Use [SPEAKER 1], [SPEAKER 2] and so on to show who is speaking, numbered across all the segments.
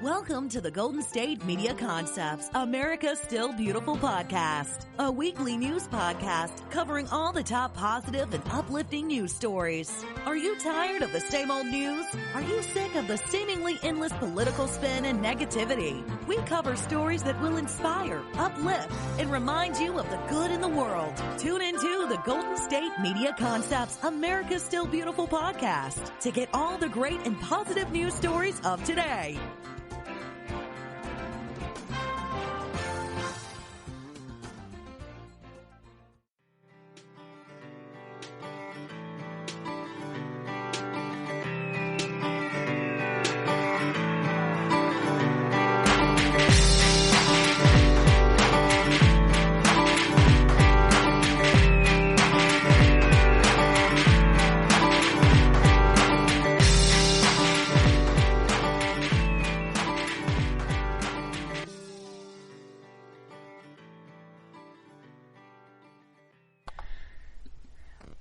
[SPEAKER 1] Welcome to the Golden State Media Concepts, America's Still Beautiful podcast, a weekly news podcast covering all the top positive and uplifting news stories. Are you tired of the same old news? Are you sick of the seemingly endless political spin and negativity? We cover stories that will inspire, uplift, and remind you of the good in the world. Tune into the Golden State Media Concepts, America's Still Beautiful podcast to get all the great and positive news stories of today.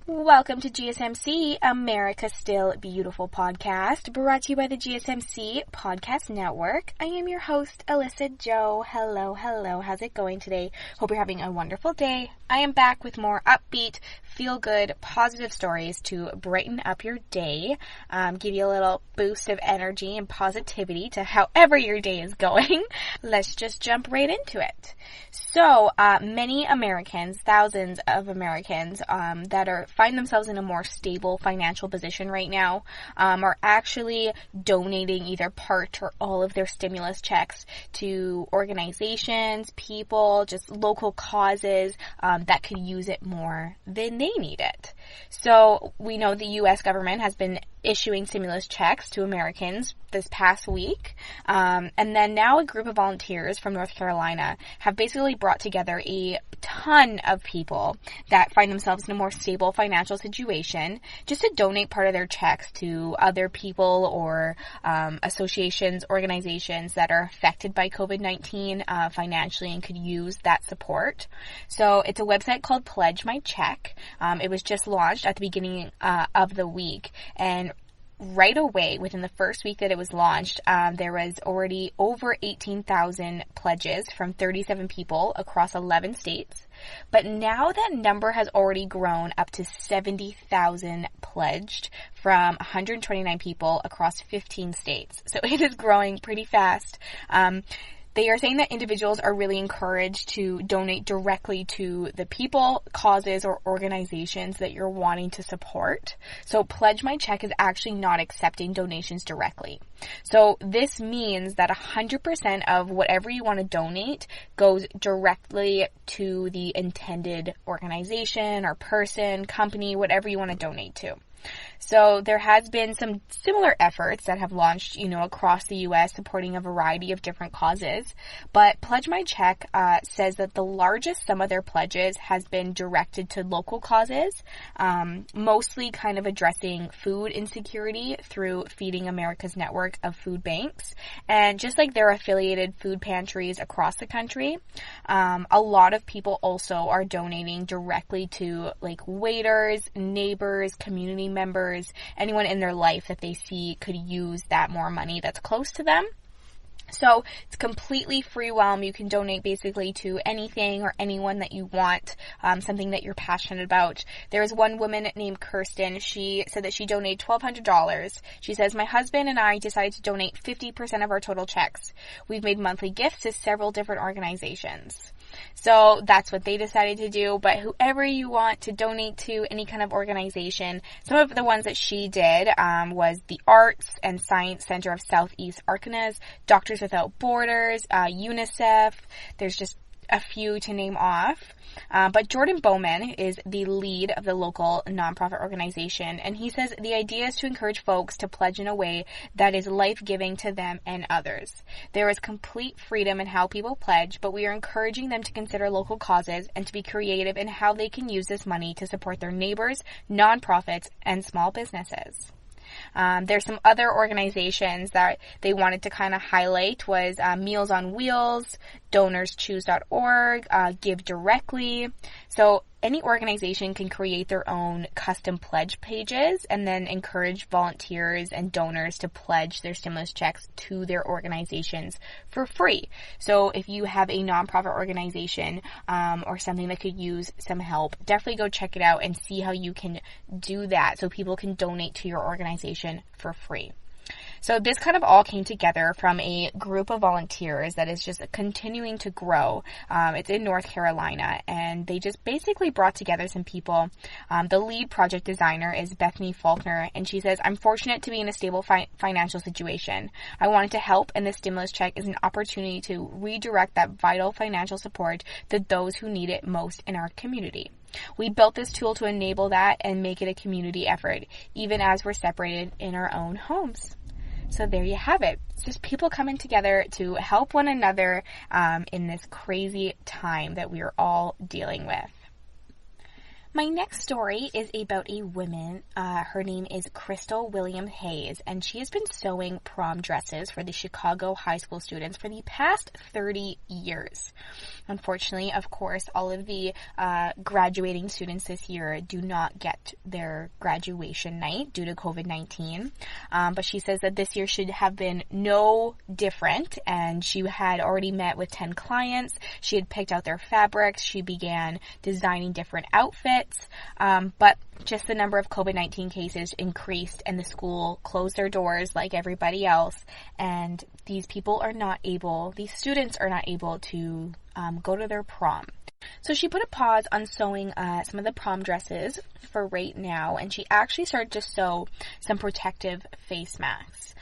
[SPEAKER 2] Welcome to GSMC, America's Still Beautiful podcast, brought to you by the GSMC Podcast Network. I am your host, Alyssa Jo. Hello. How's it going today? Hope you're having a wonderful day. I am back with more upbeat, feel-good, positive stories to brighten up your day, give you a little boost of energy and positivity to however your day is going. Let's just jump right into it. So, many Americans, thousands of Americans that find themselves in a more stable financial position right now, are actually donating either part or all of their stimulus checks to organizations, people, just local causes that could use it more than they need it. So we know the U.S. government has been issuing stimulus checks to Americans this past week. And then now a group of volunteers from North Carolina have basically brought together a ton of people that find themselves in a more stable financial situation just to donate part of their checks to other people or associations, organizations that are affected by COVID-19 financially and could use that support. So it's a website called Pledge My Check. It was just launched at the beginning of the week, and right away, within the first week that it was launched, there was already over 18,000 pledges from 37 people across 11 states. But now that number has already grown up to 70,000 pledged from 129 people across 15 states. So it is growing pretty fast. They are saying that individuals are really encouraged to donate directly to the people, causes, or organizations that you're wanting to support. So Pledge My Check is actually not accepting donations directly. So this means that 100% of whatever you want to donate goes directly to the intended organization or person, company, whatever you want to donate to. So there has been some similar efforts that have launched, across the U.S. supporting a variety of different causes. But Pledge My Check says that the largest sum of their pledges has been directed to local causes, mostly kind of addressing food insecurity through Feeding America's network of food banks. And just like their affiliated food pantries across the country, a lot of people also are donating directly to like waiters, neighbors, community members, anyone in their life that they see could use that more money that's close to them. So it's completely free realm. You can donate basically to anything or anyone that you want, something that you're passionate about. There's one woman named Kirsten. She said that she donated $1,200. She says, "My husband and I decided to donate 50% of our total checks. We've made monthly gifts to several different organizations." So that's what they decided to do. But whoever you want to donate to, any kind of organization, some of the ones that she did was the Arts and Science Center of Southeast Arkansas, Doctors Without Borders, UNICEF. There's just a few to name off. But Jordan Bowman is the lead of the local nonprofit organization, and he says the idea is to encourage folks to pledge in a way that is life-giving to them and others. There is complete freedom in how people pledge, but we are encouraging them to consider local causes and to be creative in how they can use this money to support their neighbors, nonprofits, and small businesses. There's some other organizations that they wanted to kind of highlight was Meals on Wheels, DonorsChoose.org, Give Directly. So any organization can create their own custom pledge pages and then encourage volunteers and donors to pledge their stimulus checks to their organizations for free. So if you have a nonprofit organization or something that could use some help, definitely go check it out and see how you can do that so people can donate to your organization for free. So this kind of all came together from a group of volunteers that is just continuing to grow. It's in North Carolina, and they just basically brought together some people. The lead project designer is Bethany Faulkner, and she says, "I'm fortunate to be in a stable financial situation. I wanted to help, and the stimulus check is an opportunity to redirect that vital financial support to those who need it most in our community. We built this tool to enable that and make it a community effort, even as we're separated in our own homes." So there you have it. It's just people coming together to help one another in this crazy time that we are all dealing with. My next story is about a woman. Her name is Crystal William Hayes, and she has been sewing prom dresses for the Chicago high school students for the past 30 years. Unfortunately, of course, all of the graduating students this year do not get their graduation night due to COVID-19. But she says that this year should have been no different, and she had already met with 10 clients. She had picked out their fabrics. She began designing different outfits. But just the number of COVID-19 cases increased, and the school closed their doors like everybody else, and these students are not able to go to their prom. So she put a pause on sewing some of the prom dresses for right now, and she actually started to sew some protective face masks.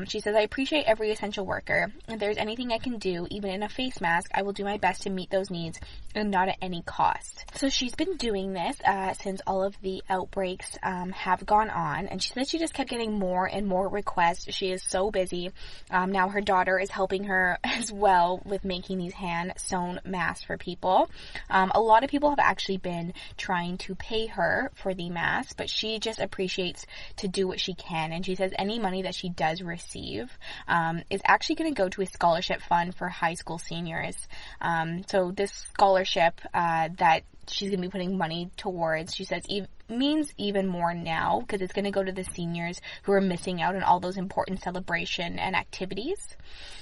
[SPEAKER 2] She says, "I appreciate every essential worker. If there's anything I can do, even in a face mask, I will do my best to meet those needs and not at any cost." So she's been doing this since all of the outbreaks have gone on, and she said she just kept getting more and more requests. She is so busy. Now her daughter is helping her as well with making these hand-sewn masks for people. A lot of people have actually been trying to pay her for the masks, but she just appreciates to do what she can, and she says any money that she does receive is actually going to go to a scholarship fund for high school seniors. So this scholarship that she's going to be putting money towards, she says, means even more now because it's going to go to the seniors who are missing out on all those important celebration and activities.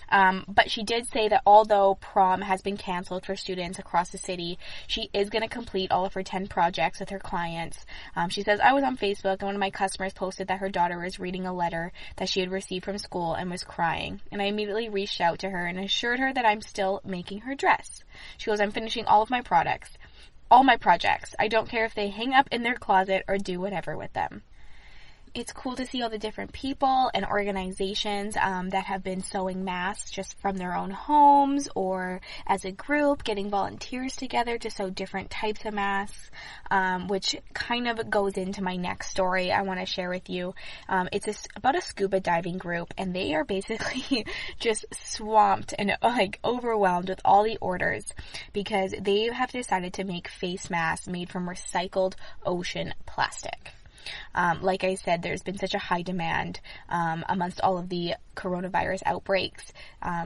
[SPEAKER 2] But she did say that although prom has been canceled for students across the city, she is going to complete all of her 10 projects with her clients. She says, "I was on Facebook and one of my customers posted that her daughter was reading a letter that she had received from school and was crying. And I immediately reached out to her and assured her that I'm still making her dress. She goes, I'm finishing all my projects. I don't care if they hang up in their closet or do whatever with them." It's cool to see all the different people and organizations that have been sewing masks just from their own homes or as a group, getting volunteers together to sew different types of masks, which kind of goes into my next story I want to share with you. It's about a scuba diving group, and they are basically just swamped and overwhelmed with all the orders because they have decided to make face masks made from recycled ocean plastic. Like I said, there's been such a high demand amongst all of the coronavirus outbreaks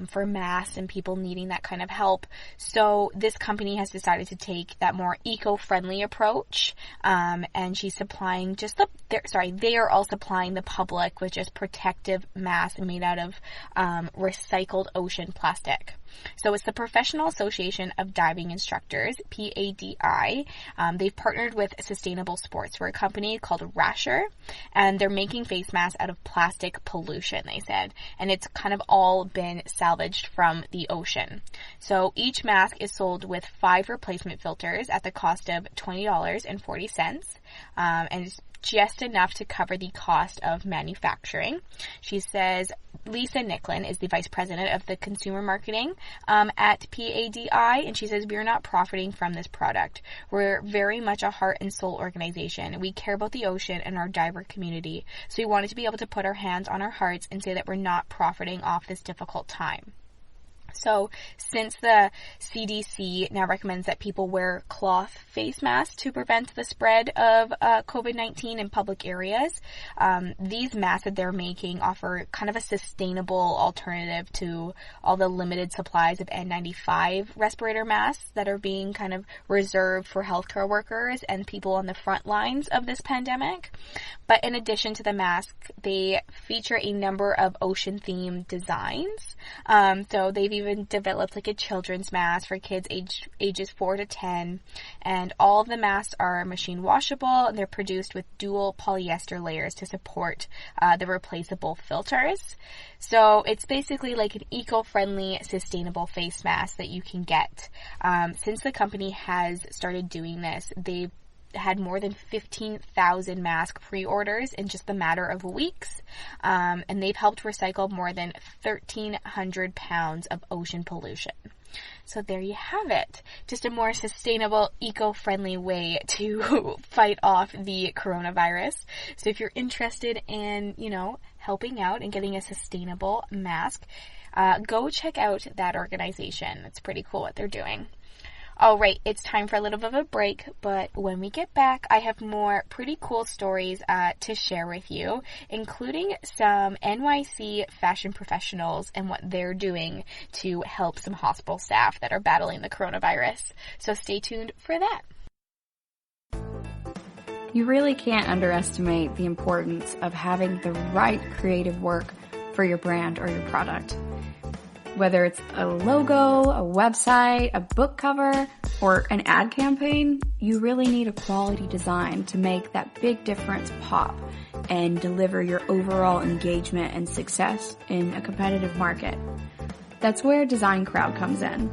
[SPEAKER 2] for masks and people needing that kind of help. So this company has decided to take that more eco-friendly approach, and she's supplying they are all supplying the public with just protective masks made out of recycled ocean plastic. So it's the Professional Association of Diving Instructors, PADI. They've partnered with Sustainable Sportswear company called Rasher, and they're making face masks out of plastic pollution, they said. And it's kind of all been salvaged from the ocean. So each mask is sold with 5 replacement filters at the cost of $20.40. And it's just enough to cover the cost of manufacturing. She says Lisa Nicklin is the vice president of the consumer marketing at PADI, and she says, "We are not profiting from this product. We're very much a heart and soul organization. We care about the ocean and our diver community, so we wanted to be able to put our hands on our hearts and say that we're not profiting off this difficult time." So since the CDC now recommends that people wear cloth face masks to prevent the spread of COVID-19 in public areas, these masks that they're making offer kind of a sustainable alternative to all the limited supplies of N95 respirator masks that are being kind of reserved for healthcare workers and people on the front lines of this pandemic. But in addition to the mask, they feature a number of ocean-themed designs. So they've even developed like a children's mask for kids ages 4 to 10. And all of the masks are machine washable, and they're produced with dual polyester layers to support the replaceable filters. So it's basically like an eco-friendly, sustainable face mask that you can get. Since the company has started doing this, they've had more than 15,000 mask pre-orders in just a matter of weeks, and they've helped recycle more than 1,300 pounds of ocean pollution. So there you have it. Just a more sustainable, eco-friendly way to fight off the coronavirus. So if you're interested in, helping out and getting a sustainable mask, go check out that organization. It's pretty cool what they're doing. All right, it's time for a little bit of a break, but when we get back, I have more pretty cool stories to share with you, including some NYC fashion professionals and what they're doing to help some hospital staff that are battling the coronavirus. So stay tuned for that.
[SPEAKER 3] You really can't underestimate the importance of having the right creative work for your brand or your product. Whether it's a logo, a website, a book cover, or an ad campaign, you really need a quality design to make that big difference pop and deliver your overall engagement and success in a competitive market. That's where Design Crowd comes in.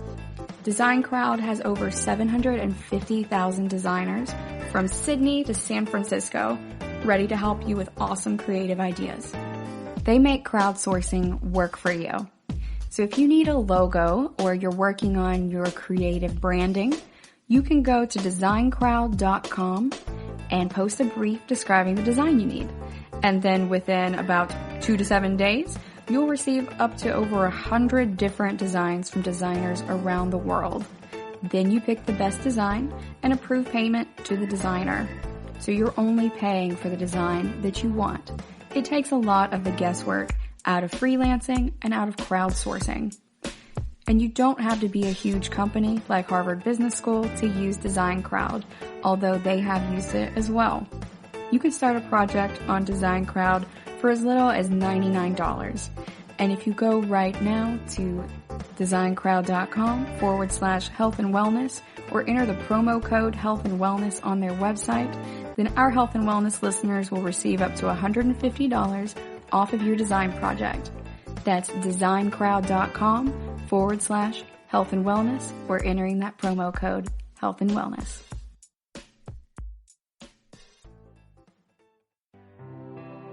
[SPEAKER 3] Design Crowd has over 750,000 designers from Sydney to San Francisco ready to help you with awesome creative ideas. They make crowdsourcing work for you. So if you need a logo or you're working on your creative branding, you can go to designcrowd.com and post a brief describing the design you need. And then within about 2 to 7 days, you'll receive up to over 100 different designs from designers around the world. Then you pick the best design and approve payment to the designer. So you're only paying for the design that you want. It takes a lot of the guesswork out of freelancing and out of crowdsourcing. And you don't have to be a huge company like Harvard Business School to use Design Crowd, although they have used it as well. You can start a project on Design Crowd for as little as $99. And if you go right now to designcrowd.com/health and wellness or enter the promo code health and wellness on their website, then our health and wellness listeners will receive up to $150 off of your design project. That's designcrowd.com/health and wellness or entering that promo code health and wellness.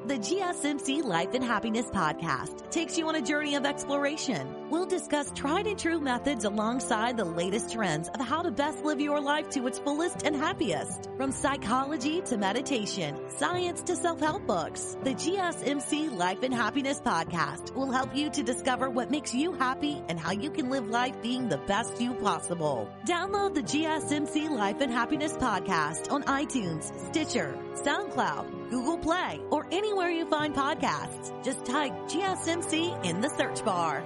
[SPEAKER 1] The GSMC Life and Happiness podcast takes you on a journey of exploration. We'll discuss tried and true methods alongside the latest trends of how to best live your life to its fullest and happiest. From psychology to meditation, science to self-help books, the GSMC Life and Happiness podcast will help you to discover what makes you happy and how you can live life being the best you possible. Download the GSMC Life and Happiness podcast on iTunes, Stitcher, SoundCloud, Google Play, or anywhere you find podcasts. Just type GSMC in the search bar.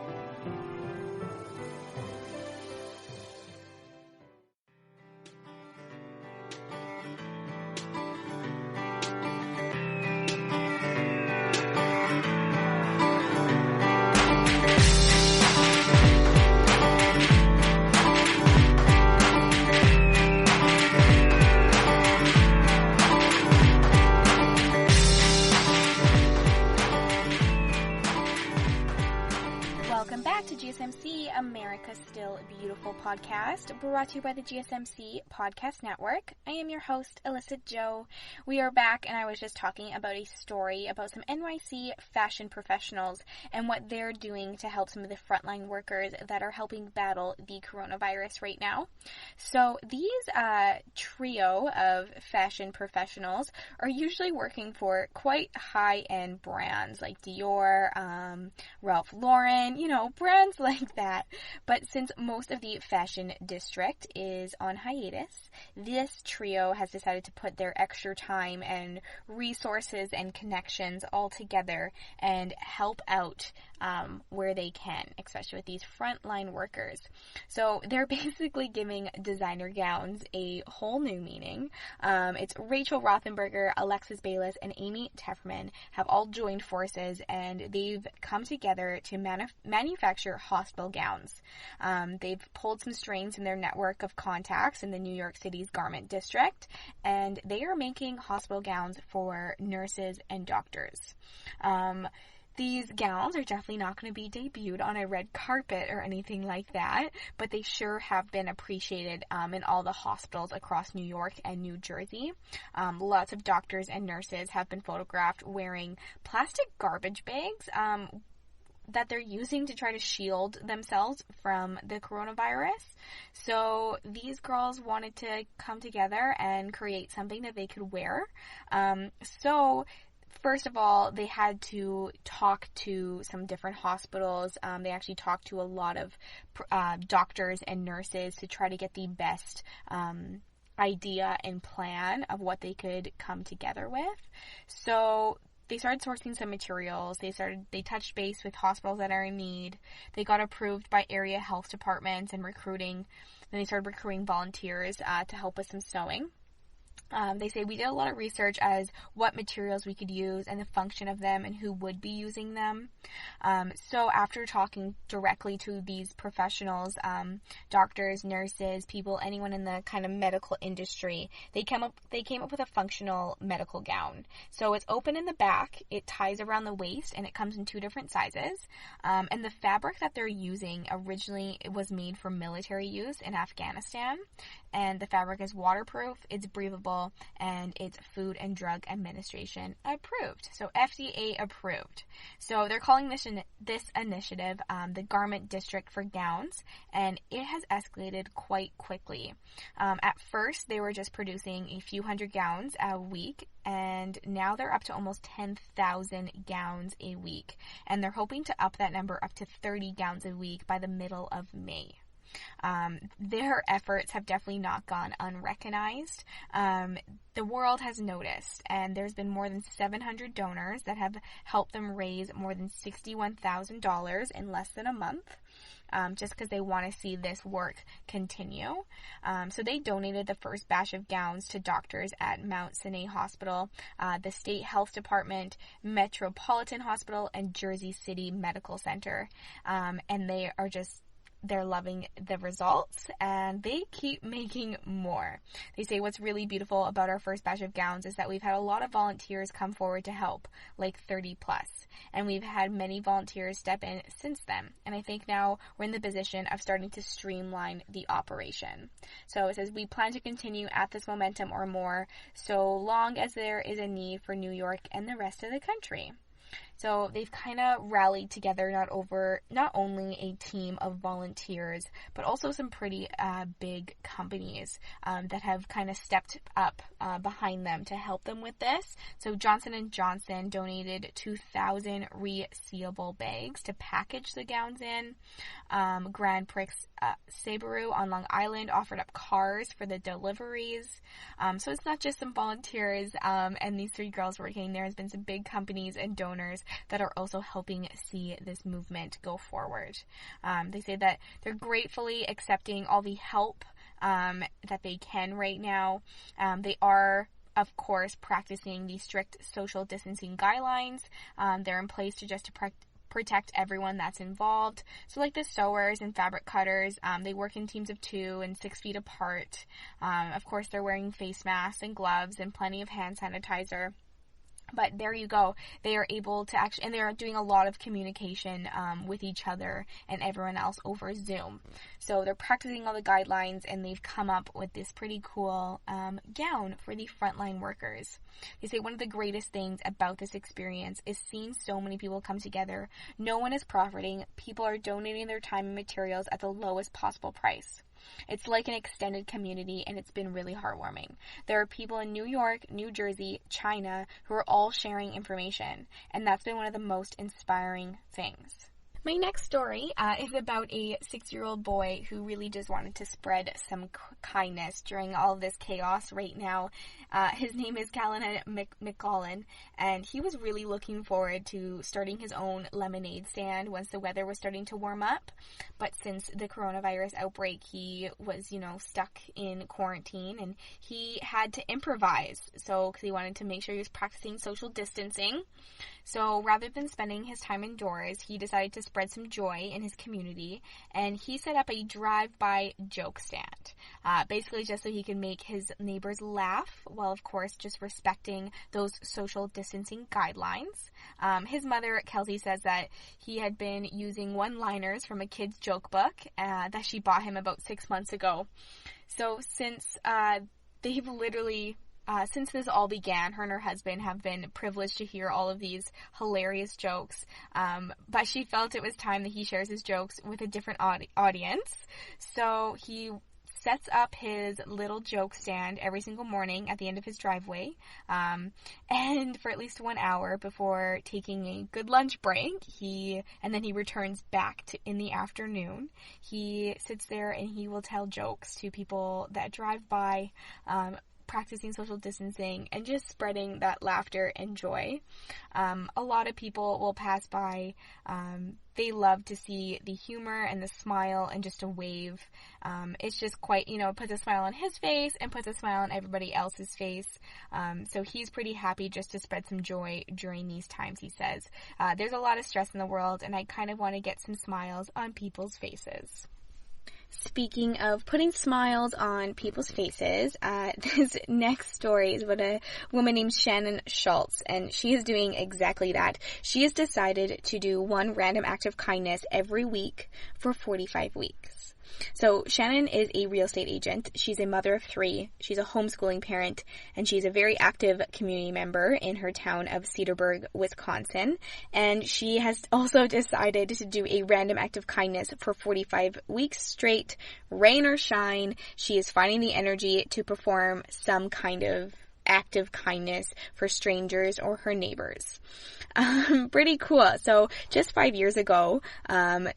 [SPEAKER 2] GSMC, America's Still Beautiful podcast, brought to you by the GSMC Podcast Network. I am your host, Alyssa Jo. We are back, and I was just talking about a story about some NYC fashion professionals and what they're doing to help some of the frontline workers that are helping battle the coronavirus right now. So these trio of fashion professionals are usually working for quite high-end brands like Dior, Ralph Lauren, brands like that. But since most of the fashion district is on hiatus, this trio has decided to put their extra time and resources and connections all together and help out where they can, especially with these frontline workers. So they're basically giving designer gowns a whole new meaning. It's Rachel Rothenberger, Alexis Bayless, and Amy Tefferman have all joined forces, and they've come together to manufacture hospital gowns. They've pulled some strings in their network of contacts in the New York City's garment district, and they are making hospital gowns for nurses and doctors. These gowns are definitely not going to be debuted on a red carpet or anything like that, but they sure have been appreciated in all the hospitals across New York and New Jersey. Lots of doctors and nurses have been photographed wearing plastic garbage bags that they're using to try to shield themselves from the coronavirus. So these girls wanted to come together and create something that they could wear. First of all, they had to talk to some different hospitals. They actually talked to a lot of doctors and nurses to try to get the best idea and plan of what they could come together with. So they started sourcing some materials. They touched base with hospitals that are in need. They got approved by area health departments and recruiting. Then they started recruiting volunteers to help with some sewing. They say we did a lot of research as what materials we could use and the function of them and who would be using them. So after talking directly to these professionals, doctors, nurses, people, anyone in the kind of medical industry, they came up with a functional medical gown. So it's open in the back, it ties around the waist, and it comes in 2 different sizes. And the fabric that they're using originally it was made for military use in Afghanistan. And the fabric is waterproof, it's breathable, and it's Food and Drug Administration approved. So FDA approved. So they're calling this initiative the Garment District for Gowns, and it has escalated quite quickly. At first, they were just producing a few hundred gowns a week, and now they're up to almost 10,000 gowns a week. And they're hoping to up that number up to 30 gowns a week by the middle of May. Their efforts have definitely not gone unrecognized. The world has noticed, and there's been more than 700 donors that have helped them raise more than $61,000 in less than a month. Just because they want to see this work continue. So they donated the first batch of gowns to doctors at Mount Sinai Hospital, the State Health Department, Metropolitan Hospital, and Jersey City Medical Center. And they're loving the results, and they keep making more. They say what's really beautiful about our first batch of gowns is that we've had a lot of volunteers come forward to help, like 30 plus, and we've had many volunteers step in since then, and I think now we're in the position of starting to streamline the operation. So it says we plan to continue at this momentum or more so long as there is a need for New York and the rest of the country. So they've kind of rallied together not only a team of volunteers, but also some pretty big companies that have kind of stepped up behind them to help them with this. So Johnson & Johnson donated 2,000 resealable bags to package the gowns in. Grand Prix Subaru on Long Island offered up cars for the deliveries. So it's not just some volunteers and these 3 girls working. There has been some big companies and donors that are also helping see this movement go forward. They say that they're gratefully accepting all the help that they can right now. They are, of course, practicing the strict social distancing guidelines. They're in place to protect everyone that's involved. So like the sewers and fabric cutters, they work in teams of 2 and 6 feet apart. Of course, they're wearing face masks and gloves and plenty of hand sanitizer. But there you go. They are able to and they are doing a lot of communication with each other and everyone else over Zoom. So they're practicing all the guidelines, and they've come up with this pretty cool gown for the frontline workers. They say one of the greatest things about this experience is seeing so many people come together. No one is profiting. People are donating their time and materials at the lowest possible price. It's like an extended community, and it's been really heartwarming. There are people in New York, New Jersey, China, who are all sharing information, and that's been one of the most inspiring things. My next story is about a 6-year-old boy who really just wanted to spread some kindness during all of this chaos right now. His name is Callan McCollin, and he was really looking forward to starting his own lemonade stand once the weather was starting to warm up. But since the coronavirus outbreak, he was, stuck in quarantine, and he had to improvise. So, because he wanted to make sure he was practicing social distancing. So rather than spending his time indoors, he decided to spread some joy in his community, and he set up a drive-by joke stand, basically just so he can make his neighbors laugh, while of course just respecting those social distancing guidelines. His mother, Kelsey, says that he had been using one-liners from a kid's joke book that she bought him about 6 months ago. So since they've literally... since this all began, her and her husband have been privileged to hear all of these hilarious jokes, but she felt it was time that he shares his jokes with a different audience. So he sets up his little joke stand every single morning at the end of his driveway, and for at least 1 hour before taking a good lunch break, and then he returns back in the afternoon. He sits there and he will tell jokes to people that drive by, practicing social distancing and just spreading that laughter and joy. A lot of people will pass by. They love to see the humor and the smile and just a wave. It's just quite, it puts a smile on his face and puts a smile on everybody else's face. So he's pretty happy just to spread some joy during these times, he says. There's a lot of stress in the world, and I kind of want to get some smiles on people's faces. Speaking of putting smiles on people's faces, this next story is about a woman named Shannon Schultz, and she is doing exactly that. She has decided to do one random act of kindness every week for 45 weeks. So Shannon is a real estate agent. She's a mother of 3. She's a homeschooling parent, and she's a very active community member in her town of Cedarburg, Wisconsin. And she has also decided to do a random act of kindness for 45 weeks straight, rain or shine. She is finding the energy to perform some kind of act of kindness for strangers or her neighbors. Pretty cool. So just 5 years ago,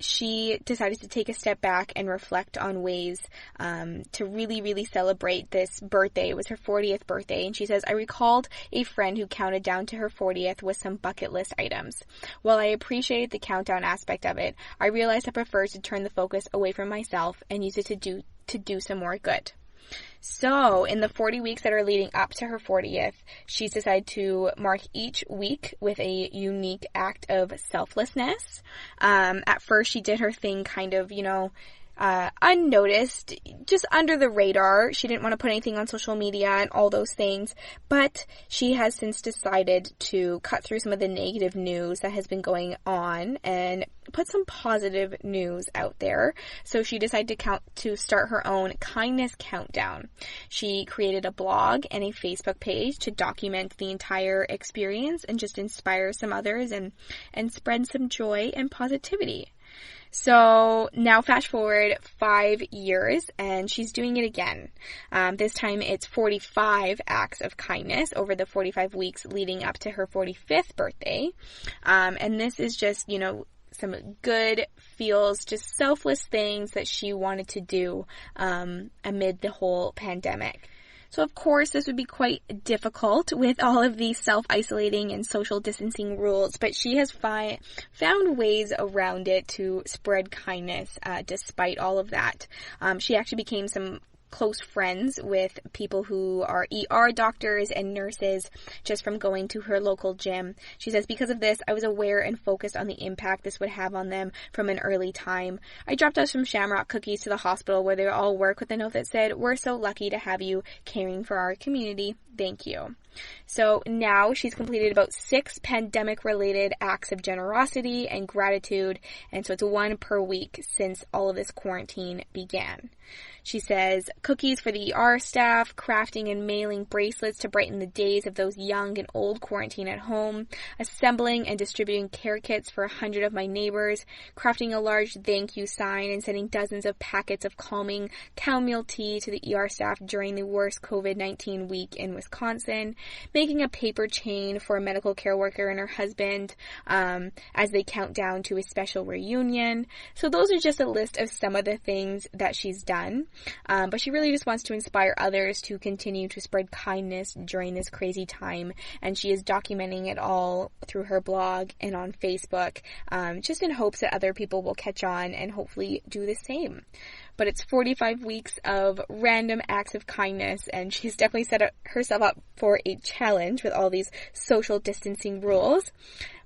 [SPEAKER 2] she decided to take a step back and reflect on ways to really, really celebrate this birthday. It was her 40th birthday, and she says, I recalled a friend who counted down to her 40th with some bucket list items. While I appreciate the countdown aspect of it, I realized I prefer to turn the focus away from myself and use it to do some more good. So, in the 40 weeks that are leading up to her 40th, she's decided to mark each week with a unique act of selflessness. At first, she did her thing kind of, unnoticed, just under the radar. She didn't want to put anything on social media and all those things, but she has since decided to cut through some of the negative news that has been going on and put some positive news out there. So she decided to start her own kindness countdown. She created a blog and a Facebook page to document the entire experience and just inspire some others and spread some joy and positivity. So now fast forward 5 years, and she's doing it again. This time it's 45 acts of kindness over the 45 weeks leading up to her 45th birthday. And this is just, some good feels, just selfless things that she wanted to do amid the whole pandemic. So of course this would be quite difficult with all of these self-isolating and social distancing rules, but she has found ways around it to spread kindness despite all of that. She actually became some close friends with people who are ER doctors and nurses just from going to her local gym. She says, because of this, I was aware and focused on the impact this would have on them from an early time. I dropped us some Shamrock cookies to the hospital where they all work with a note that said, we're so lucky to have you caring for our community. Thank you. So now she's completed about 6 pandemic-related acts of generosity and gratitude, and so it's 1 per week since all of this quarantine began. She says, cookies for the ER staff, crafting and mailing bracelets to brighten the days of those young and old quarantined at home, assembling and distributing care kits for 100 of my neighbors, crafting a large thank you sign and sending dozens of packets of calming chamomile tea to the ER staff during the worst COVID-19 week in Wisconsin, making a paper chain for a medical care worker and her husband as they count down to a special reunion. So those are just a list of some of the things that she's done. But she really just wants to inspire others to continue to spread kindness during this crazy time. And she is documenting it all through her blog and on Facebook, just in hopes that other people will catch on and hopefully do the same. But it's 45 weeks of random acts of kindness, and she's definitely set herself up for a challenge with all these social distancing rules.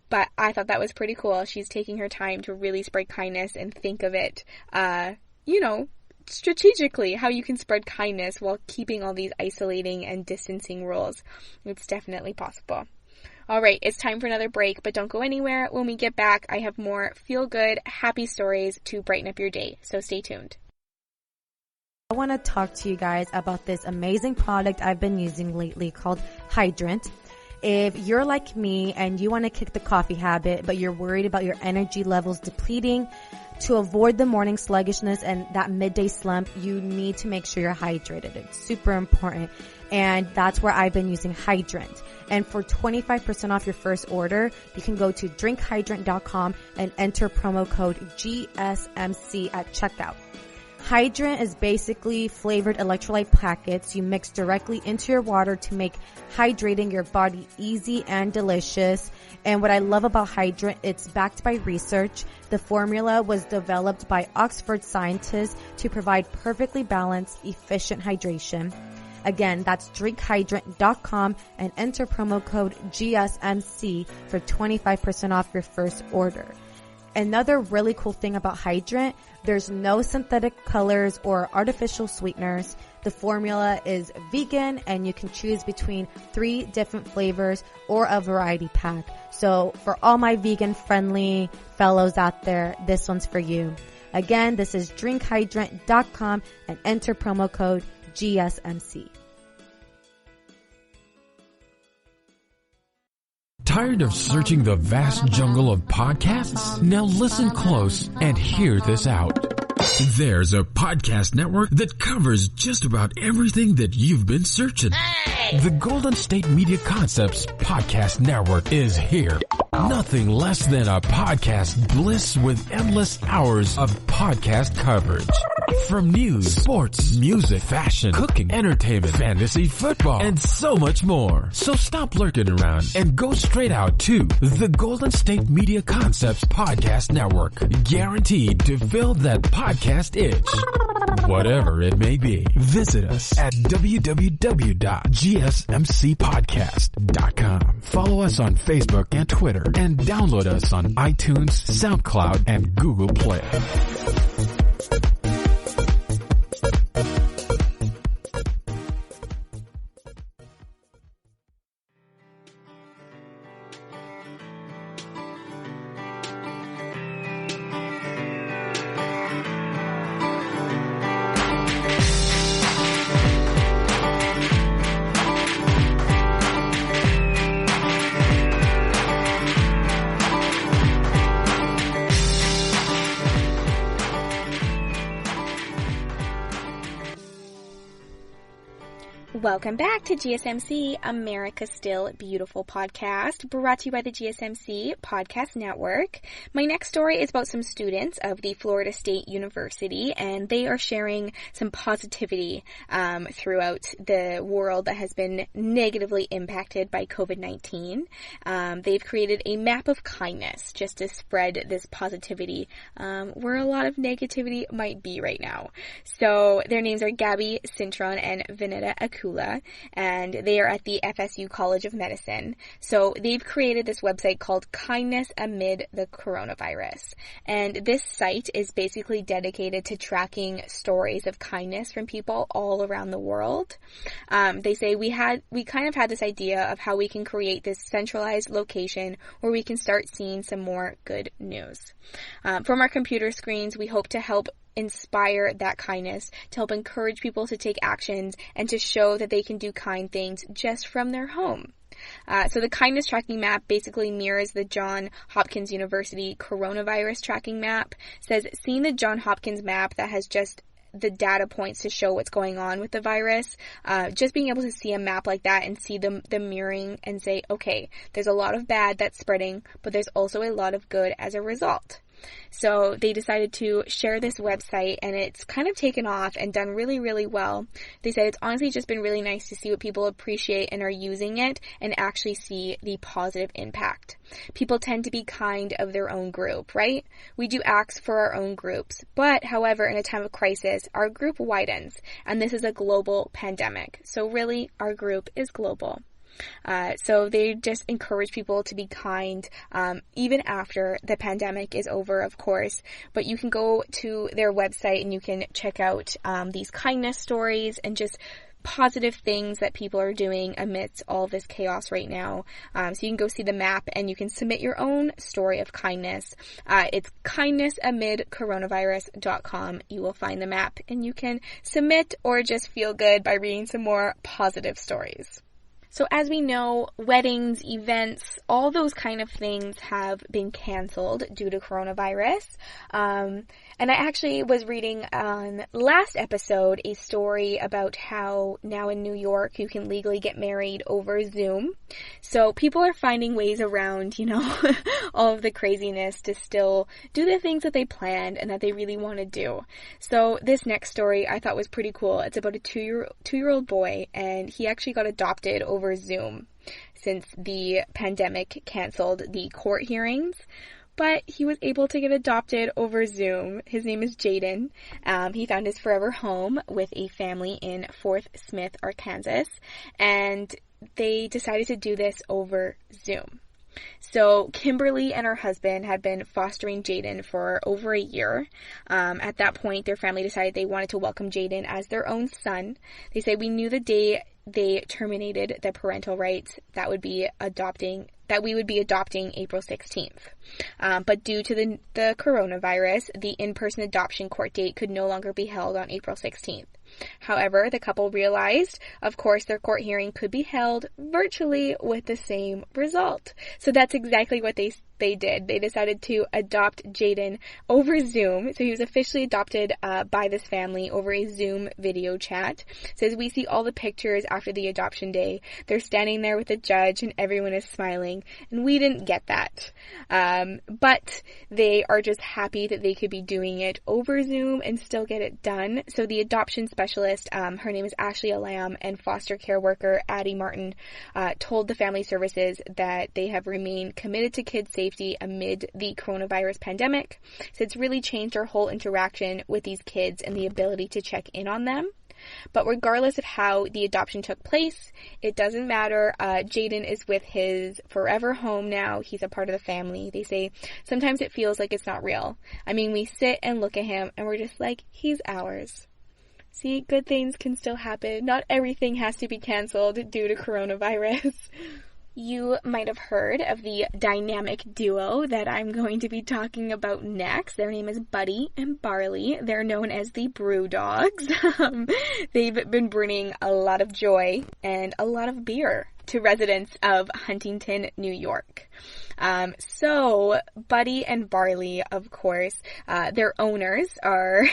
[SPEAKER 2] But I thought that was pretty cool. She's taking her time to really spread kindness and think of it, strategically, how you can spread kindness while keeping all these isolating and distancing rules. It's definitely possible. All right, it's time for another break, but don't go anywhere. When we get back, I have more feel-good, happy stories to brighten up your day, so stay tuned.
[SPEAKER 4] I want to talk to you guys about this amazing product I've been using lately called Hydrant. If you're like me and you want to kick the coffee habit, but you're worried about your energy levels depleting, to avoid the morning sluggishness and that midday slump, you need to make sure you're hydrated. It's super important. And that's where I've been using Hydrant. And for 25% off your first order, you can go to drinkhydrant.com and enter promo code GSMC at checkout. Hydrant is basically flavored electrolyte packets you mix directly into your water to make hydrating your body easy and delicious. And what I love about Hydrant, it's backed by research. The formula was developed by Oxford scientists to provide perfectly balanced, efficient hydration. Again, that's drinkhydrant.com and enter promo code GSMC for 25% off your first order. Another really cool thing about Hydrant, there's no synthetic colors or artificial sweeteners. The formula is vegan and you can choose between 3 different flavors or a variety pack. So for all my vegan friendly fellows out there, this one's for you. Again, this is drinkhydrant.com and enter promo code GSMC.
[SPEAKER 5] Tired of searching the vast jungle of podcasts? Now listen close and hear this out. There's a podcast network that covers just about everything that you've been searching. Hey! The Golden State Media Concepts Podcast Network is here. Nothing less than a podcast bliss with endless hours of podcast coverage. From news, sports, music, fashion, cooking, entertainment, fantasy, football, and so much more. So stop lurking around and go straight out to the Golden State Media Concepts Podcast Network. Guaranteed to fill that podcast itch. Whatever it may be. Visit us at www.gsmcpodcast.com. Follow us on Facebook and Twitter and download us on iTunes, SoundCloud, and Google Play.
[SPEAKER 2] Welcome back to GSMC, America's Still Beautiful podcast, brought to you by the GSMC Podcast Network. My next story is about some students of the Florida State University, and they are sharing some positivity throughout the world that has been negatively impacted by COVID-19. They've created a map of kindness just to spread this positivity where a lot of negativity might be right now. So their names are Gabby Cintron and Vineta Akula, and they are at the FSU College of Medicine. So they've created this website called Kindness Amid the Coronavirus. And this site is basically dedicated to tracking stories of kindness from people all around the world. They say we kind of had this idea of how we can create this centralized location where we can start seeing some more good news. From our computer screens, we hope to help inspire that kindness, to help encourage people to take actions, and to show that they can do kind things just from their home. So the kindness tracking map basically mirrors the Johns Hopkins University coronavirus tracking map. It says, seeing the Johns Hopkins map that has just the data points to show what's going on with the virus, just being able to see a map like that and see the mirroring and say, okay, there's a lot of bad that's spreading, but there's also a lot of good as a result. So they decided to share this website, and it's kind of taken off and done really, really well. They said it's honestly just been really nice to see what people appreciate and are using it and actually see the positive impact. People tend to be kind of their own group, right? We do acts for our own groups. But, however, in a time of crisis, our group widens, and this is a global pandemic. So really, our group is global. So they just encourage people to be kind, even after the pandemic is over, of course. But you can go to their website and you can check out these kindness stories and just positive things that people are doing amidst all this chaos right now. So you can go see the map and you can submit your own story of kindness. It's kindnessamidcoronavirus.com. You will find the map and you can submit or just feel good by reading some more positive stories. So as we know, weddings, events, all those kind of things have been canceled due to coronavirus. And I actually was reading on last episode a story about how now in New York you can legally get married over Zoom. So people are finding ways around, all of the craziness to still do the things that they planned and that they really want to do. So this next story I thought was pretty cool. It's about a two-year-old boy, and he actually got adopted over Zoom since the pandemic canceled the court hearings. But he was able to get adopted over Zoom. His name is Jaden. He found his forever home with a family in Fort Smith, Arkansas, and they decided to do this over Zoom. So Kimberly and her husband had been fostering Jaden for over a year. At that point, their family decided they wanted to welcome Jaden as their own son. They say, we knew the day they terminated the parental rights that we would be adopting April 16th. But due to the coronavirus, the in-person adoption court date could no longer be held on April 16th. However, the couple realized, of course, their court hearing could be held virtually with the same result. So that's exactly what they did. They decided to adopt Jaden over Zoom. So he was officially adopted by this family over a Zoom video chat. So as we see all the pictures after the adoption day, they're standing there with the judge and everyone is smiling. And we didn't get that. But they are just happy that they could be doing it over Zoom and still get it done. So the adoption specialist, her name is Ashley Alam, and foster care worker Addie Martin told the family services that they have remained committed to kids' safety amid the coronavirus pandemic. So it's really changed our whole interaction with these kids and the ability to check in on them. But regardless of how the adoption took place, it doesn't matter. Jaden is with his forever home now. He's a part of the family. They say sometimes it feels like it's not real. I mean, we sit and look at him and we're just like, he's ours. See, good things can still happen. Not everything has to be canceled due to coronavirus. You might have heard of the dynamic duo that I'm going to be talking about next. Their name is Buddy and Barley. They're known as the Brew Dogs. They've been bringing a lot of joy and a lot of beer to residents of Huntington, New York. So Buddy and Barley, of course, their owners are,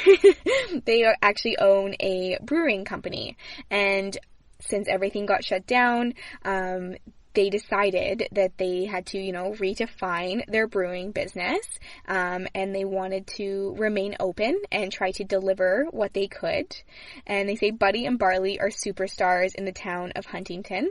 [SPEAKER 2] they actually own a brewing company. And since everything got shut down, they decided that they had to, redefine their brewing business, and they wanted to remain open and try to deliver what they could. And they say Buddy and Barley are superstars in the town of Huntington.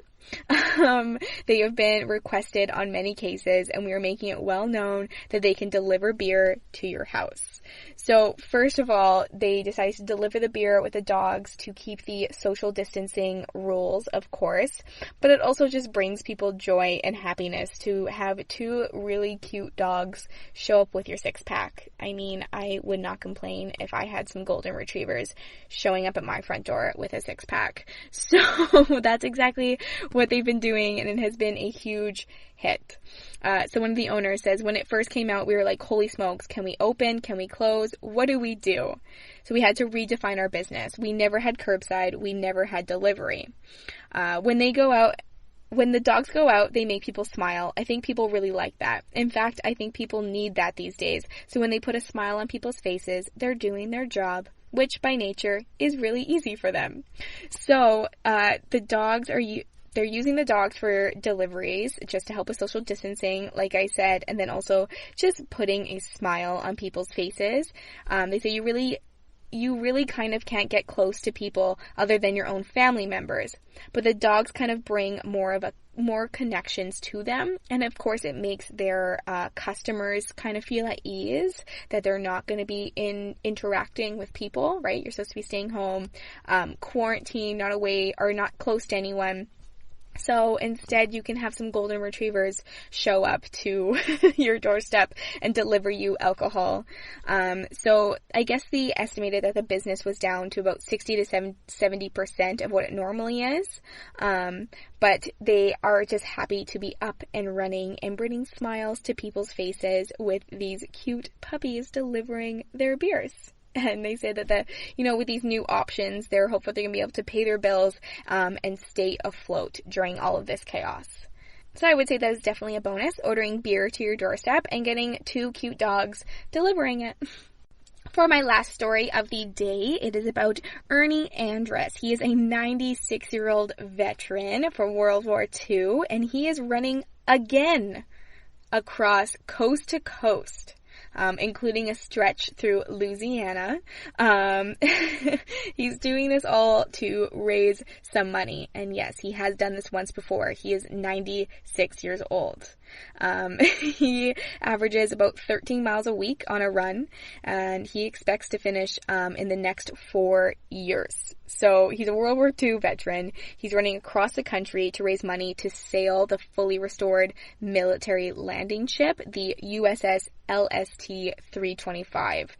[SPEAKER 2] They have been requested on many cases, and we are making it well known that they can deliver beer to your house. So first of all, they decided to deliver the beer with the dogs to keep the social distancing rules, of course, but it also just brings people joy and happiness to have two really cute dogs show up with your six-pack. I mean, I would not complain if I had some golden retrievers showing up at my front door with a six-pack. So that's exactly what they've been doing, and it has been a huge hit. So one of the owners says, when it first came out, we were like, holy smokes, can we open? Can we close? What do we do? So we had to redefine our business. We never had curbside. We never had delivery. When the dogs go out, they make people smile. I think people really like that. In fact, I think people need that these days. So when they put a smile on people's faces, they're doing their job, which by nature is really easy for them. So the dogs they're using the dogs for deliveries just to help with social distancing, like I said, and then also just putting a smile on people's faces. They say you really kind of can't get close to people other than your own family members. But the dogs kind of bring more connections to them. And of course, it makes their customers kind of feel at ease that they're not going to be interacting with people, right? You're supposed to be staying home, quarantined, not away or not close to anyone. So instead, you can have some golden retrievers show up to your doorstep and deliver you alcohol. So I guess they estimated that the business was down to about 60 to 70% of what it normally is. But they are just happy to be up and running and bringing smiles to people's faces with these cute puppies delivering their beers. And they say that with these new options, they're hopeful they're going to be able to pay their bills and stay afloat during all of this chaos. So I would say that is definitely a bonus, ordering beer to your doorstep and getting 2 cute dogs delivering it. For my last story of the day, it is about Ernie Andrus. He is a 96-year-old veteran from World War II, and he is running again across coast to coast. Including a stretch through Louisiana. He's doing this all to raise some money. And yes, he has done this once before. He is 96 years old. He averages about 13 miles a week on a run, and he expects to finish in the next 4 years. So he's a World War II veteran. He's running across the country to raise money to sail the fully restored military landing ship, the USS LST 325,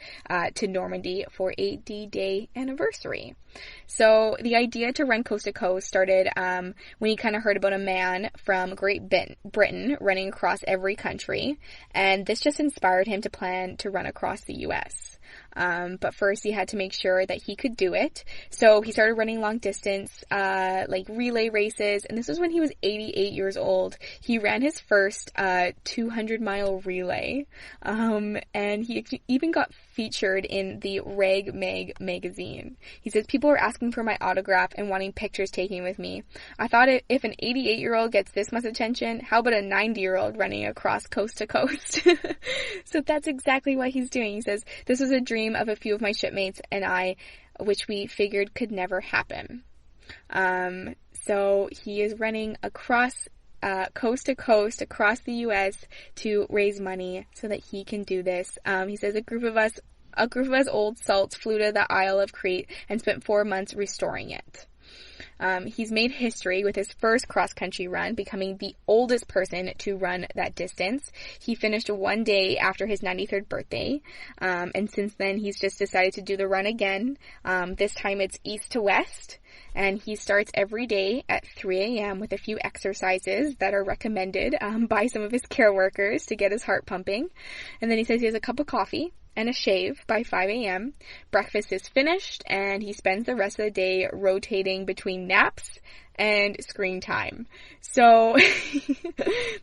[SPEAKER 2] to Normandy for a D-Day anniversary. So the idea to run coast to coast started when he kind of heard about a man from Great Britain running across every country, and this just inspired him to plan to run across the U.S. But first he had to make sure that he could do it. So he started running long distance, like relay races. And this was when he was 88 years old. He ran his first 200-mile relay. And he even got featured in the Rag Mag magazine. He says, people are asking for my autograph and wanting pictures taken with me. I thought if an 88-year-old gets this much attention, how about a 90-year-old running across coast to coast? So that's exactly what he's doing. He says, this was a dream of a few of my shipmates and I, which we figured could never happen. So he is running across coast to coast across the U.S. to raise money so that he can do this. He says a group of us old salts flew to the Isle of Crete and spent 4 months restoring it. He's made history with his first cross-country run, becoming the oldest person to run that distance. He finished 1 day after his 93rd birthday, and since then he's just decided to do the run again. This time it's east to west, and he starts every day at 3 a.m. with a few exercises that are recommended by some of his care workers to get his heart pumping. And then he says he has a cup of coffee and a shave by 5 a.m. Breakfast is finished, and he spends the rest of the day rotating between naps and screen time. So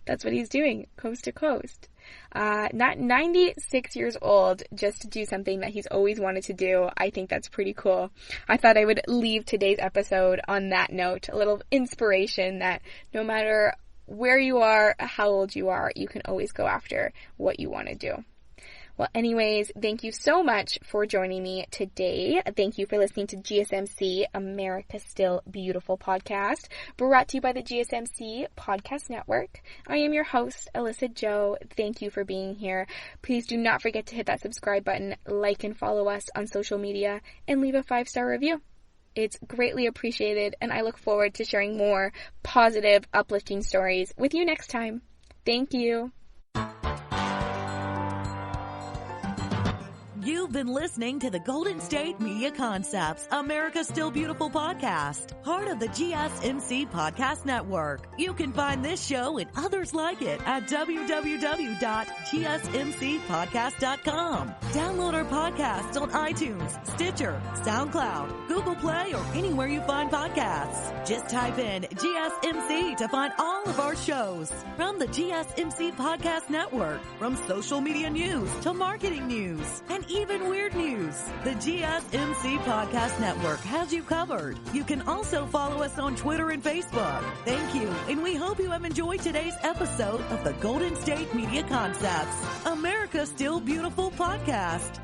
[SPEAKER 2] that's what he's doing, coast to coast. Not 96 years old just to do something that he's always wanted to do. I think that's pretty cool. I thought I would leave today's episode on that note, a little inspiration that no matter where you are, how old you are, you can always go after what you want to do. Well, anyways, thank you so much for joining me today. Thank you for listening to GSMC, America's Still Beautiful podcast, brought to you by the GSMC Podcast Network. I am your host, Alyssa Jo. Thank you for being here. Please do not forget to hit that subscribe button, like and follow us on social media, and leave a 5-star review. It's greatly appreciated, and I look forward to sharing more positive, uplifting stories with you next time. Thank you.
[SPEAKER 1] You You've been listening to the Golden State Media Concepts, America's Still Beautiful podcast, part of the GSMC Podcast Network. You can find this show and others like it at www.gsmcpodcast.com. Download our podcasts on iTunes, Stitcher, SoundCloud, Google Play, or anywhere you find podcasts. Just type in GSMC to find all of our shows. From the GSMC Podcast Network, from social media news to marketing news, and even weird news, the GSMC Podcast Network has you covered. You can also follow us on Twitter and Facebook. Thank you, and we hope you have enjoyed today's episode of the Golden State Media Concepts, America's Still Beautiful podcast.